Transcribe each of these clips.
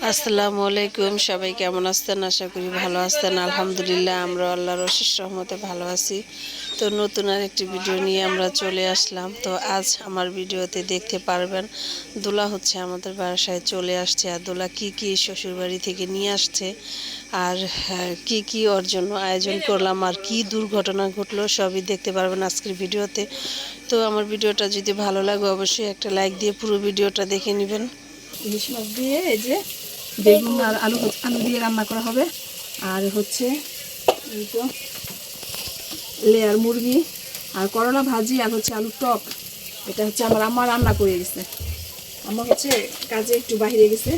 আসসালামু আলাইকুম। সবাই কেমন আছেন? আশা করি ভালো আছেন। আলহামদুলিল্লাহ আমরা আল্লাহর অশেষ রহমতে ভালো আছি। তো নতুন আরেকটি ভিডিও নিয়ে আমরা চলে আসলাম। তো আজ আমার ভিডিওতে দেখতে পারবেন দোলা হচ্ছে আমাদের বাসায় চলে আসছে। আর দোলা কি শ্বশুরবাড়ি থেকে নিয়ে আসছে আর কি ওর জন্য আয়োজন করলাম আর কি দুর্ঘটনা ঘটলো সবই দেখতে পারবেন আজকের ভিডিওতে। তো আমার ভিডিওটা যদি ভালো লাগে অবশ্যই একটা লাইক দিয়ে পুরো ভিডিওটা দেখে নেবেন। ইলিশ মাছ দিয়ে এই যে বেগুন আর আলু আলু দিয়ে রান্না করা হবে। আর হচ্ছে এই তো লেয়ার মুরগি আর করলা ভাজি আর হচ্ছে আলুর টক। এটা হচ্ছে আমার আম্মা রান্না করে গেছে। আম্মা হচ্ছে কাজে একটু বাইরে গেছে।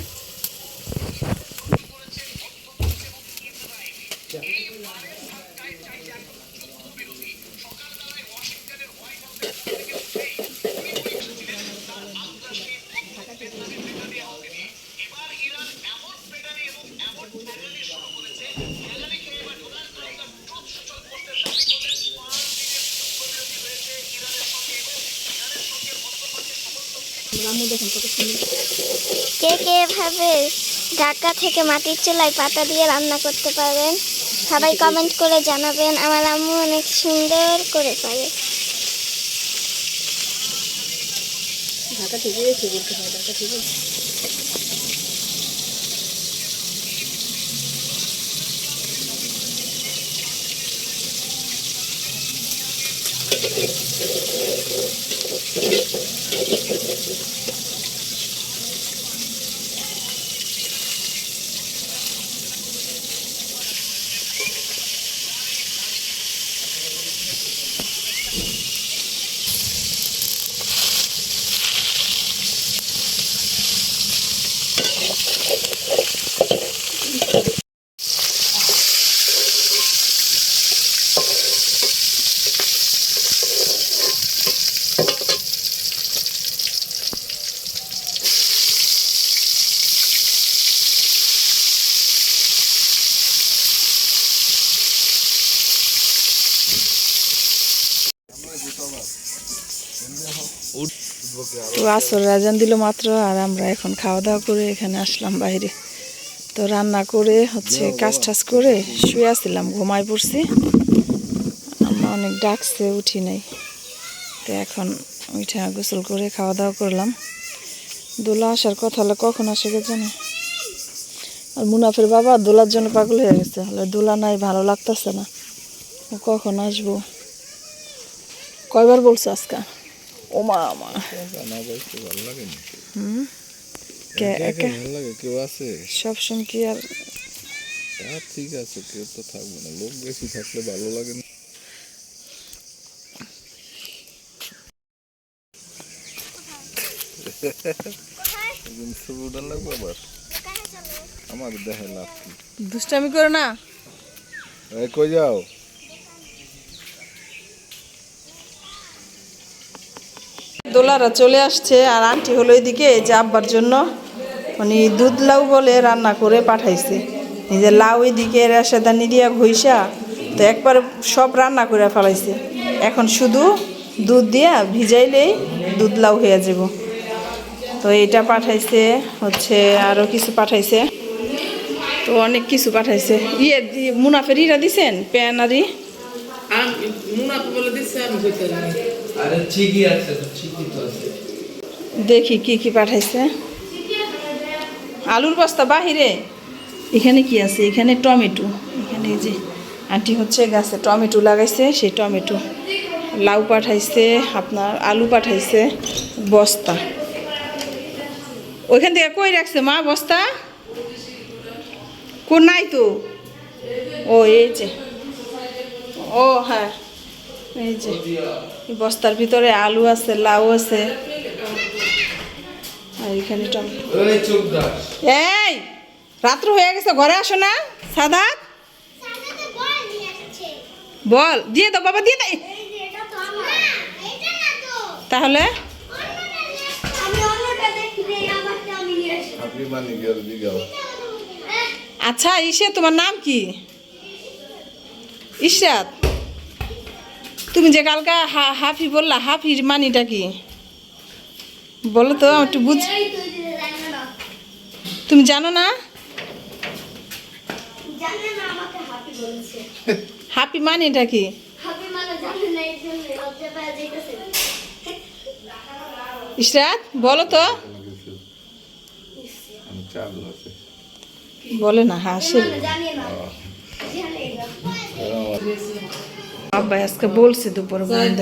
কে কে এভাবে ঢাকা থেকে মাটির চুলায় পাতা দিয়ে রান্না করতে পারেন সবাই কমেন্ট করে জানাবেন। আমার আম্মু অনেক সুন্দর করে পারে। ঢাকা থেকে এসে বলতে হয়, ঢাকা থেকে তো আসর রাজান দিল মাত্র। আর আমরা এখন খাওয়া দাওয়া করে এখানে আসলাম বাইরে। তো রান্না করে হচ্ছে কাজ টাজ করে শুয়ে আসছিলাম, ঘুমায় পড়ছি। আমরা অনেক ডাকছে, উঠি নাই। তো এখন উঠে গোসল করে খাওয়া দাওয়া করলাম। দোলা আসার কথা হলে কখন আসে কে জানে। আর মুনাফের বাবা দোলার জন্য পাগল হয়ে গেছে। হলে দোলা নাই, ভালো লাগতেছে না। ও কখন আসবো, কয়বার বলছো আজকে? ও মা মা সবসময় কি আর ঠিক আছে, কেউ তো থাকবে না, লোক বেশি থাকলে ভালো লাগে না। আমার দেখে লাভ কি, দুষ্টামি করো না। কই যাও? দোলারা চলে আসছে। আর আন্টি হলো এদিকে যে আব্বার জন্য মানে দুধ লাউ বলে রান্না করে পাঠাইছে। নিজের লাউ এদিকে রেশাদানি দিয়া ঘইসা তো একবারে সব রান্না করে ফেলাইছে। এখন শুধু দুধ দিয়া ভিজাইলেই দুধ লাউ হয়ে যাব। তো এটা পাঠাইছে, হচ্ছে আরও কিছু পাঠাইছে। তো অনেক কিছু পাঠাইছে। মুনাফের ইরা দিছেন প্যানারি। দেখি কি পাঠাইছে। আলুর বস্তা বাহিরে। এখানে কি আছে? এখানে টমেটো। এখানে এই যে আন্টি হচ্ছে গাছে টমেটো লাগাইছে, সেই টমেটো। লাউ পাঠাইছে, আপনার আলু পাঠাইছে বস্তা। ওইখান থেকে কই রাখছে মা বস্তা? কোন নাই তো। ও এই যে, ও হ্যাঁ এই যে বস্তার ভিতরে আলু আছে, লাউ আছে। আর এখানে টমেটো। এই রাত্র হয়ে গেছে, ঘরে আসো না? সাদাত বল দিয়ে দাও বাবা, দিয়ে দাও। তাহলে আচ্ছা ইসে তোমার নাম কি? ইশরাত। তুমি যে কালকা হাফি বললা, হাফির মানিটা কি বলো তো একটু বুঝ। তুমি জানো না জানে না আমাকে হাপি বলেছে হ্যাপি মানে এটা কি? হাপি মানে জানে না এই জন্য লজ্জা পাওয়া যাইতেছে ইশরাত বলো তো। আমি চালু আছে বলে না হাসে। মানে জানি না জানে না আব্বা আজকে বলছে দুপুরে বন্ধ।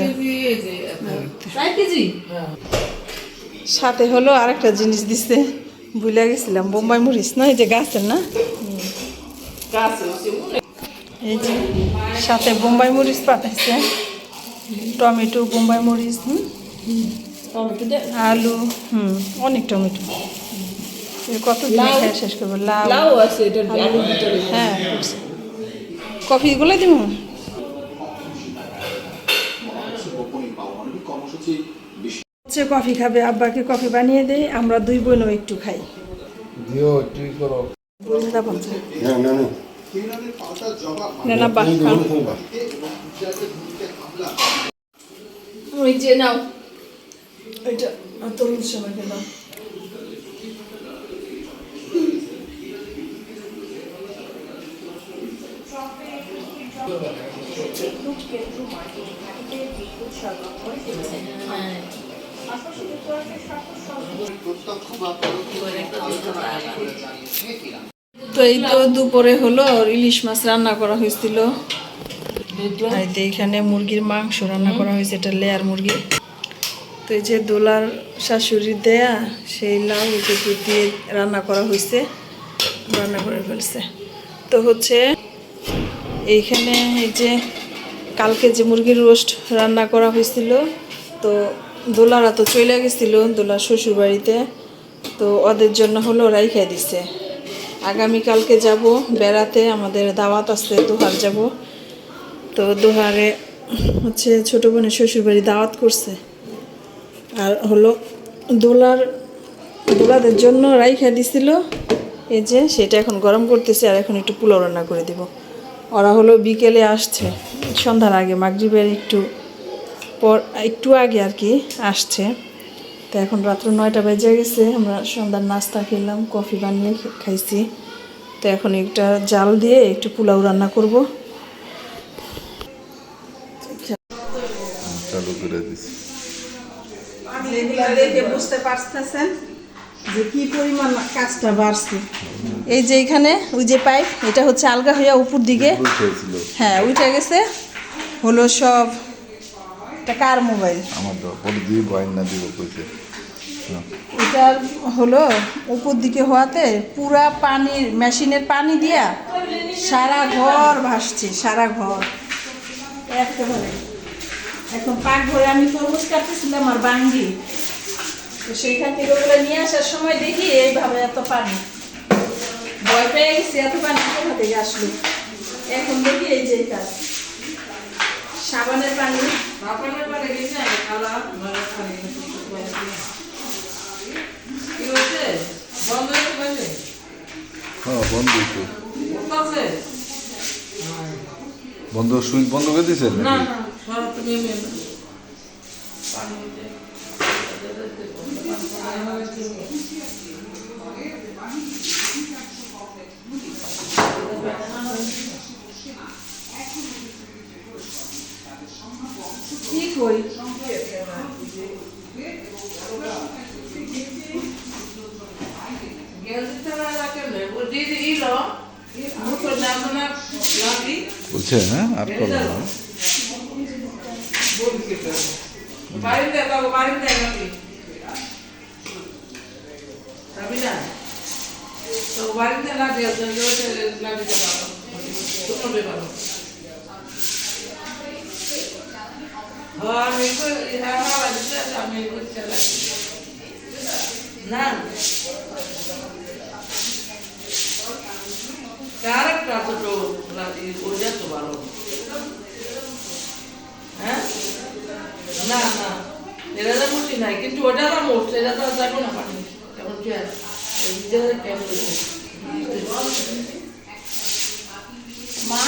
সাথে হলো আরেকটা জিনিস দিছে, ভুলে গেছিলাম, বোম্বাই মরিচ না, এই যে গাছের না, এই যে সাথে বোম্বাই মরিচ পাঠাইছে, টমেটো, বোম্বাই মরিচ, আলু, অনেক টমেটো। কত খাই শেষ করবো। লাউ আছে হ্যাঁ, কফিগুলো দিব। হচ্ছে কফি খাবে, আব্বাকে কফি বানিয়ে দেয়, আমরা দুই বোনও একটু খাই। দিও তুই করো না বাহ, ওই যে নাও এটা তরুণ সবাইকে দাও। তো এই তো দুপুরে হলো ইলিশ মাছ রান্না করা হয়েছিল, আর এই তো এখানে মুরগির মাংস রান্না করা হয়েছে, এটা লেয়ার মুরগি। তো এই যে দোলার শাশুড়ির দেয়া সেই লাউ এটুকু দিয়ে রান্না করা হয়েছে, রান্না করে ফেলছে। তো হচ্ছে এইখানে এই যে কালকে যে মুরগির রোস্ট রান্না করা হয়েছিল, তো দোলারা তো চলে গেছিল দোলার শ্বশুর বাড়িতে, তো ওদের জন্য হলো রাইখা দিছে। আগামীকালকে যাব বেড়াতে, আমাদের দাওয়াত আছে, দোহার যাব। তো দোহারে হচ্ছে ছোটো বোনের শ্বশুর বাড়ি দাওয়াত করছে, আর হলো দোলাদের জন্য রাইখা দিছিল। এই যে সেটা এখন গরম করতেছে, আর এখন একটু পোলাও রান্না করে দিব। ওরা হলো বিকেলে আসছে, সন্ধ্যার আগে, মাগরিবের একটু আগে আর কি আসছে। তো এখন রাত্র 9টা বেজে গেছে, আমরা সন্ধ্যার নাস্তা খেলাম, কফি বানিয়ে খাইছি। তো এখন একটা জাল দিয়ে একটু পোলাও রান্না করব। চালু করে দিছি। যেগুলা দেখে বুঝতে পারতেছেন যে কি পরিমাণ কাজটা বাড়ছে। এই যে এখানে ওই যে পাইপ, এটা হচ্ছে আলগা হইয়া উপর দিকে, হ্যাঁ উঠে গেছে হলো সব। এটা কার মোবাইল? আমার তো পরে দিয়ে বাইন না দিব কইছে। এটার হলো উপর দিকে হওয়াতে পুরা পানির মেশিনের পানি দিয়া সারা ঘর ভাসছে, সারা ঘর একেবারে। এখন পাক ঘরে আমি তরমুজ কাটতেছিলাম আর বাঙ্গি, তো সেইখান থেকে ওগুলো নিয়ে আসার সময় দেখি এইভাবে এত পানি, ভয় পেয়ে গেছি এত পানি কোথা থেকে আসলো। এখন দেখি এই যে কাজ, সাবানের পানি, হ্যাঁ বন্ধ তো বন্ধ, সুইচ বন্ধ করে দিয়েছেন নাকি? কি কই বলছে হ্যাঁ আর করবো না। না ক্যারেক্টার তো ওইটা তো ভালো হ্যাঁ, না না এটা তো মুটি নাই, কিন্তু ওটা তো মোট, এটা তো যাবো না পানি কেমন কেমন মা?